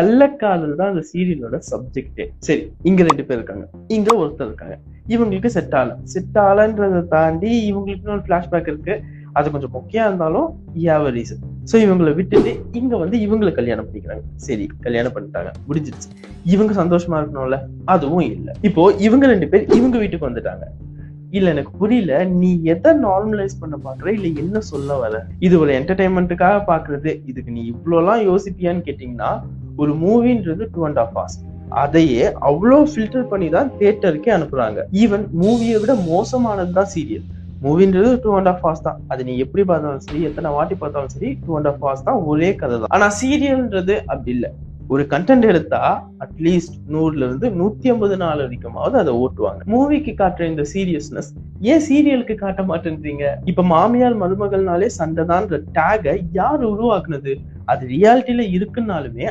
கள்ளக்காதல் தான் அந்த சீரியலோட சப்ஜெக்டே. சரி, இங்க 2 பேர் இருக்காங்க, இங்க ஒருத்தர் இருக்காங்க. இவங்களுக்கு செட் ஆகலன்றதை தாண்டி இவங்களுக்கு ஒரு பிளாஷ்பேக் இருக்கு. அது கொஞ்சம் மொக்கையா இருந்தாலும் ரீசன். சோ இவங்களை விட்டுட்டு இங்க வந்து இவங்களை கல்யாணம் பண்ணிக்கிறாங்க. சரி, கல்யாணம் பண்ணிட்டாங்க, முடிஞ்சிருச்சு. இவங்க சந்தோஷமா இருக்கணும்ல, அதுவும் இல்ல. இப்போ இவங்க 2 பேர் இவங்க வீட்டுக்கு வந்துட்டாங்க. இல்ல, எனக்கு புரியல, நீ எதை நார்மலைஸ் பண்ண பாக்குற, இல்ல என்ன சொல்ல வர? இது ஒரு என்டர்டைன்மெண்ட்டுக்காக பாக்குறது, இதுக்கு நீ இவ்வளவு எல்லாம் யோசிப்பியான்னு கேட்டீங்கன்னா, ஒரு மூவின்றது 2.5 hours. அதையே அவ்வளவு ஃபில்டர் பண்ணி தான் தியேட்டருக்கே அனுப்புறாங்க. ஈவன் மூவியை விட மோசமானதுதான் சீரியல். மூவின்றது 2.5 hours தான். அது நீ எப்படி பார்த்தாலும் சரி, எத்தனை வாட்டி பார்த்தாலும் சரி, 2.5 hours தான், ஒரே கதை தான். ஆனா சீரியல்ன்றது அப்படி இல்ல. ஒரு கண்டென்ட் எடுத்தா அட்லீஸ்ட் 100ல இருந்து 150 நாள் வரைக்குமாவது அதை ஓட்டுவாங்க. மூவிக்கு காட்டுற இந்த சீரியஸ்னஸ் ஏன் சீரியலுக்கு காட்ட மாட்டேன்றீங்க? இப்ப மாமியார் மருமகள்னாலே சண்டைதான்ற டேகை யார் உருவாக்குனது? அது ரியாலிட்டியில இருக்குன்னாலுமே